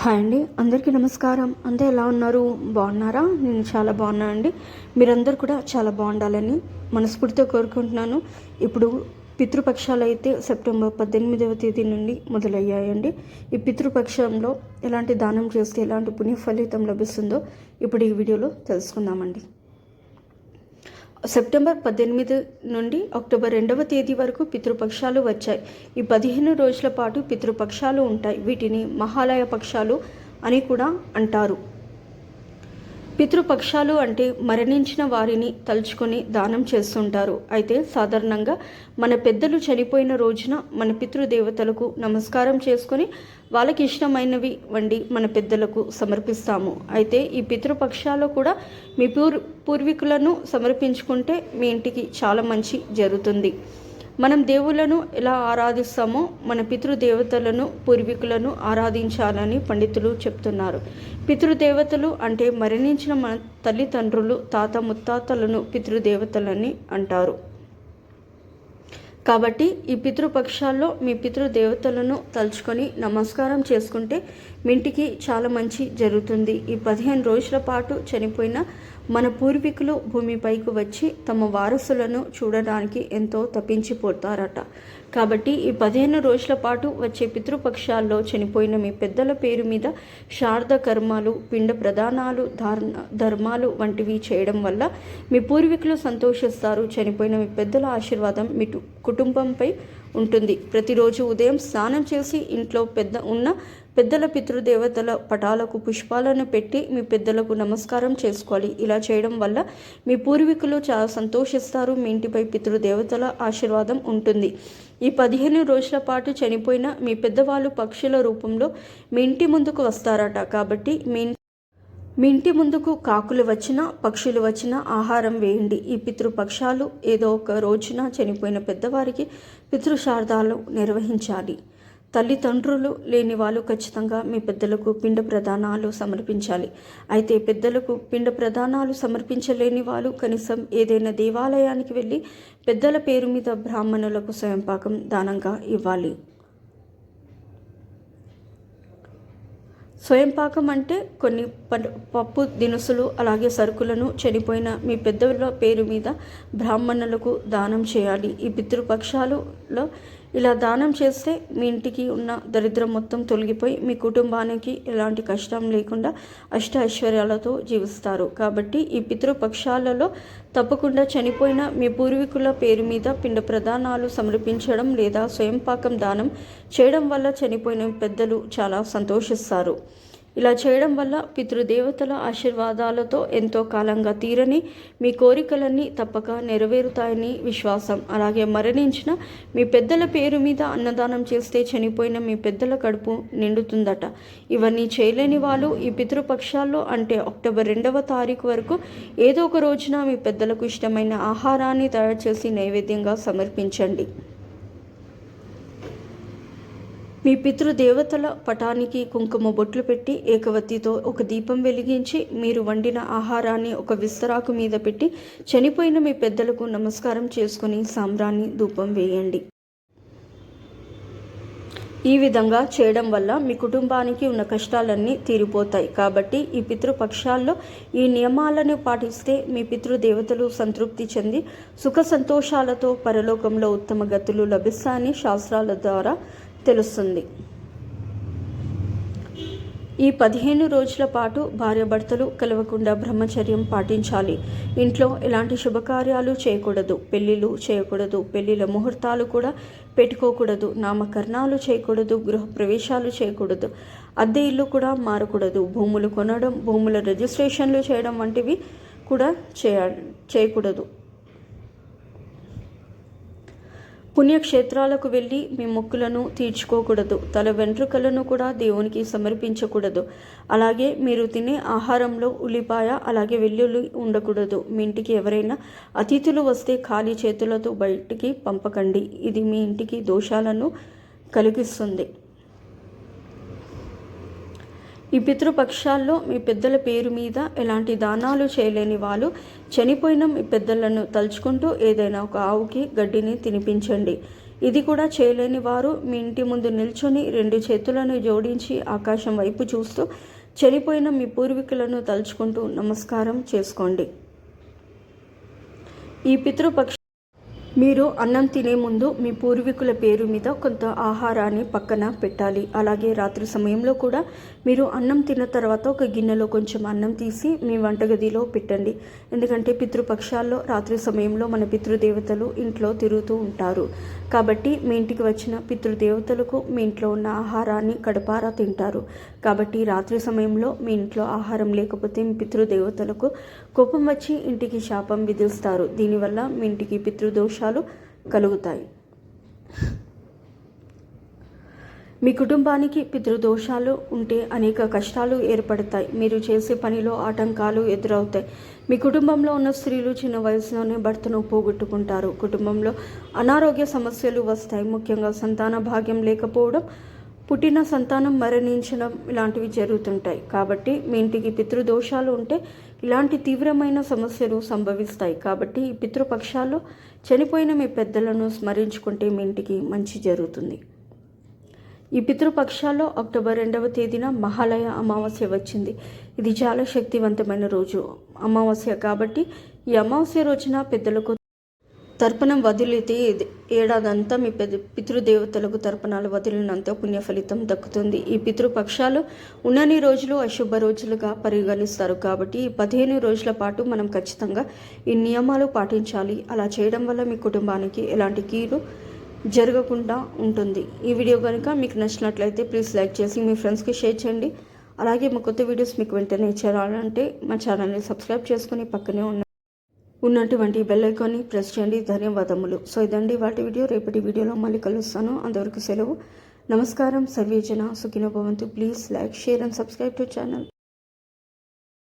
Hi అండి, అందరికీ నమస్కారం. అందరూ ఎలా ఉన్నారు? బాగున్నారా? నేను చాలా బాగున్నాను అండి. మీరందరూ కూడా చాలా బాగుండాలని మనస్ఫూర్తిగా కోరుకుంటున్నాను. ఇప్పుడు పితృపక్షాలు అయితే సెప్టెంబర్ 18వ తేదీ నుండి మొదలయ్యాయండి. ఈ పితృపక్షంలో ఎలాంటి దానం చేస్తే ఎలాంటి పుణ్య ఫలితం లభిస్తుందో ఇప్పుడు ఈ వీడియోలో తెలుసుకుందామండి. సెప్టెంబర్ 18 నుండి అక్టోబర్ 2వ తేదీ వరకు పితృపక్షాలు వచ్చాయి. ఈ 15 రోజుల పాటు పితృపక్షాలు ఉంటాయి. వీటిని మహాలయ పక్షాలు అని కూడా అంటారు. పితృపక్షాలు అంటే మరణించిన వారిని తలుచుకొని దానం చేస్తుంటారు. అయితే సాధారణంగా మన పెద్దలు చనిపోయిన రోజున మన పితృదేవతలకు నమస్కారం చేసుకొని వాళ్ళకి ఇష్టమైనవి వండి మన పెద్దలకు సమర్పిస్తాము. అయితే ఈ పితృపక్షాల్లో కూడా మీ పూర్వీకులను సమర్పించుకుంటే మీ ఇంటికి చాలా మంచి జరుగుతుంది. మనం దేవుళ్ళను ఎలా ఆరాధిస్తామో మన పితృదేవతలను పూర్వీకులను ఆరాధించాలని పండితులు చెప్తున్నారు. పితృదేవతలు అంటే మరణించిన మన తల్లిదండ్రులు, తాత ముత్తాతలను పితృదేవతలని అంటారు. కాబట్టి ఈ పితృపక్షాల్లో మీ పితృదేవతలను తలుచుకొని నమస్కారం చేసుకుంటే మీ ఇంటికి చాలా మంచి జరుగుతుంది. ఈ 15 రోజుల పాటు చనిపోయిన మన పూర్వీకులు భూమిపైకి వచ్చి తమ వారసులను చూడడానికి ఎంతో తప్పించిపోతారట. కాబట్టి ఈ 15 రోజుల పాటు వచ్చే పితృపక్షాల్లో చనిపోయిన మీ పెద్దల పేరు మీద శారద కర్మాలు, పిండ ప్రదానాలు, ధర్మాలు వంటివి చేయడం వల్ల మీ పూర్వీకులు సంతోషిస్తారు. చనిపోయిన మీ పెద్దల ఆశీర్వాదం మీ కుటుంబంపై ఉంటుంది. ప్రతిరోజు ఉదయం స్నానం చేసి ఇంట్లో పెద్దల పితృదేవతల పటాలకు పుష్పాలను పెట్టి మీ పెద్దలకు నమస్కారం చేసుకోవాలి. ఇలా చేయడం వల్ల మీ పూర్వీకులు చాలా సంతోషిస్తారు. మీ ఇంటిపై పితృదేవతల ఆశీర్వాదం ఉంటుంది. ఈ 15 రోజుల పాటు చనిపోయిన మీ పెద్దవాళ్ళు పక్షుల రూపంలో మీ ఇంటి ముందుకు వస్తారట. కాబట్టి మీ ఇంటి ముందుకు కాకులు వచ్చినా పక్షులు వచ్చినా ఆహారం వేయండి. ఈ పితృపక్షాలు ఏదో ఒక రోజున చనిపోయిన పెద్దవారికి పితృశార్థాలు నిర్వహించాలి. తల్లిదండ్రులు లేని వాళ్ళు ఖచ్చితంగా మీ పెద్దలకు పిండ ప్రదానాలు సమర్పించాలి. అయితే పెద్దలకు పిండ ప్రదానాలు సమర్పించలేని వాళ్ళు కనీసం ఏదైనా దేవాలయానికి వెళ్ళి పెద్దల పేరు మీద బ్రాహ్మణులకు స్వయంపాకం దానంగా ఇవ్వాలి. స్వయంపాకం అంటే కొన్ని పప్పు దినుసులు అలాగే సరుకులను చనిపోయిన మీ పెద్దల పేరు మీద బ్రాహ్మణులకు దానం చేయాలి. ఈ పితృపక్షాలలో ఇలా దానం చేస్తే మీ ఇంటికి ఉన్న దరిద్రం మొత్తం తొలగిపోయి మీ కుటుంబానికి ఎలాంటి కష్టం లేకుండా అష్ట ఐశ్వర్యాలతో జీవిస్తారు. కాబట్టి ఈ పితృపక్షాలలో తప్పకుండా చనిపోయిన మీ పూర్వీకుల పేరు మీద పిండ ప్రదానాలు సమర్పించడం లేదా స్వయంపాకం దానం చేయడం వల్ల చనిపోయిన పెద్దలు చాలా సంతోషిస్తారు. ఇలా చేయడం వల్ల పితృదేవతల ఆశీర్వాదాలతో ఎంతో కాలంగా తీరని మీ కోరికలన్నీ తప్పక నెరవేరుతాయని విశ్వాసం. అలాగే మరణించిన మీ పెద్దల పేరు మీద అన్నదానం చేస్తే చనిపోయిన మీ పెద్దల కడుపు నిండుతుందట. ఇవన్నీ చేయలేని వాళ్ళు ఈ పితృపక్షాల్లో అంటే అక్టోబర్ 2వ తారీఖు వరకు ఏదో ఒక రోజున మీ పెద్దలకు ఇష్టమైన ఆహారాన్ని తయారు చేసి నైవేద్యంగా సమర్పించండి. మీ పితృదేవతల పటానికి కుంకుమ బొట్లు పెట్టి ఏకవత్తితో ఒక దీపం వెలిగించి మీరు వండిన ఆహారాన్ని ఒక విస్తరాకు మీద పెట్టి చనిపోయిన మీ పెద్దలకు నమస్కారం చేసుకుని సాంబ్రాణి ధూపం వేయండి. ఈ విధంగా చేయడం వల్ల మీ కుటుంబానికి ఉన్న కష్టాలన్నీ తీరిపోతాయి. కాబట్టి ఈ పితృపక్షాల్లో ఈ నియమాలను పాటిస్తే మీ పితృదేవతలు సంతృప్తి చెంది సుఖ సంతోషాలతో పరలోకంలో ఉత్తమ గతులు లభిస్తాయని శాస్త్రాల ద్వారా తెలుస్తుంది. ఈ 15 రోజుల పాటు భార్యాభర్తలు కలవకుండా బ్రహ్మచర్యం పాటించాలి. ఇంట్లో ఎలాంటి శుభకార్యాలు చేయకూడదు, పెళ్ళిళ్ళు చేయకూడదు, పెళ్ళిళ్ళ ముహూర్తాలు కూడా పెట్టుకోకూడదు, నామకరణాలు చేయకూడదు, గృహ ప్రవేశాలు చేయకూడదు, అద్దె ఇల్లు కూడా మారకూడదు, భూములు కొనడం, భూముల రిజిస్ట్రేషన్లు చేయడం వంటివి కూడా చేయకూడదు. పుణ్యక్షేత్రాలకు వెళ్ళి మీ మొక్కులను తీర్చుకోకూడదు, తల వెంట్రుకలను కూడా దేవునికి సమర్పించకూడదు. అలాగే మీరు తినే ఆహారంలో ఉల్లిపాయ అలాగే వెల్లుల్లి ఉండకూడదు. మీ ఇంటికి ఎవరైనా అతిథులు వస్తే ఖాళీ చేతులతో బయటికి పంపకండి. ఇది మీ ఇంటికి దోషాలను కలిగిస్తుంది. ఈ పితృపక్షాల్లో మీ పెద్దల పేరు మీద ఎలాంటి దానాలు చేయలేని వాళ్ళు చనిపోయిన మీ పెద్దలను తలుచుకుంటూ ఏదైనా ఒక ఆవుకి గడ్డిని తినిపించండి. ఇది కూడా చేయలేని వారు మీ ఇంటి ముందు నిల్చొని 2 చేతులను జోడించి ఆకాశం వైపు చూస్తూ చనిపోయిన మీ పూర్వీకులను తలుచుకుంటూ నమస్కారం చేసుకోండి. ఈ పితృపక్ష మీరు అన్నం తినే ముందు మీ పూర్వీకుల పేరు మీద కొంత ఆహారాన్ని పక్కన పెట్టాలి. అలాగే రాత్రి సమయంలో కూడా మీరు అన్నం తిన్న తర్వాత ఒక గిన్నెలో కొంచెం అన్నం తీసి మీ వంటగదిలో పెట్టండి. ఎందుకంటే పితృపక్షాల్లో రాత్రి సమయంలో మన పితృదేవతలు ఇంట్లో తిరుగుతూ ఉంటారు. కాబట్టి మీ ఇంటికి వచ్చిన పితృదేవతలకు మీ ఇంట్లో ఉన్న ఆహారాన్ని కడుపారా తింటారు. కాబట్టి రాత్రి సమయంలో మీ ఇంట్లో ఆహారం లేకపోతే మీ పితృదేవతలకు కోపం వచ్చి ఇంటికి శాపం విధిస్తారు. దీనివల్ల మీ ఇంటికి పితృదోషాలు కలుగుతాయి. మీ కుటుంబానికి పితృదోషాలు ఉంటే అనేక కష్టాలు ఏర్పడతాయి. మీరు చేసే పనిలో ఆటంకాలు ఎదురవుతాయి. మీ కుటుంబంలో ఉన్న స్త్రీలు చిన్న వయసులోనే భర్తను పోగొట్టుకుంటారు. కుటుంబంలో అనారోగ్య సమస్యలు వస్తాయి. ముఖ్యంగా సంతాన భాగ్యం లేకపోవడం, పుట్టిన సంతానం మరణించడం ఇలాంటివి జరుగుతుంటాయి. కాబట్టి మీ ఇంటికి పితృదోషాలు ఉంటే ఇలాంటి తీవ్రమైన సమస్యలు సంభవిస్తాయి. కాబట్టి ఈ పితృపక్షాల్లో చనిపోయిన మీ పెద్దలను స్మరించుకుంటే మీ ఇంటికి మంచి జరుగుతుంది. ఈ పితృపక్షాల్లో అక్టోబర్ 2వ తేదీన మహాలయ అమావాస్య వచ్చింది. ఇది చాలా శక్తివంతమైన రోజు అమావాస్య. కాబట్టి ఈ అమావాస్య రోజున పెద్దలకు తర్పణం వదిలితే ఏడాదంతా మీ పితృదేవతలకు తర్పణాలు వదిలినంత పుణ్య ఫలితం దక్కుతుంది. ఈ పితృపక్షాలు ఉన్నన్ని రోజులు అశుభ రోజులుగా పరిగణిస్తారు. కాబట్టి ఈ 15 రోజుల పాటు మనం ఖచ్చితంగా ఈ నియమాలు పాటించాలి. అలా చేయడం వల్ల మీ కుటుంబానికి ఎలాంటి కీడు జరగకుండా ఉంటుంది. ఈ వీడియో కనుక మీకు నచ్చినట్లయితే ప్లీజ్ లైక్ చేసి మీ ఫ్రెండ్స్కి షేర్ చేయండి. అలాగే మా కొత్త వీడియోస్ మీకు వెంటనే చేరాలంటే మా ఛానల్ని సబ్స్క్రైబ్ చేసుకుని పక్కనే ఉన్నటువంటి బెల్ ఐకాన్ని ప్రెస్ చేయండి. ధన్యవాదములు. సో ఇదండి వాటి వీడియో. రేపటి వీడియోలో మళ్ళీ కలుస్తాను. అంతవరకు సెలవు. నమస్కారం. సర్వేజన సుఖినో భవంతు. Please like, share and subscribe to channel.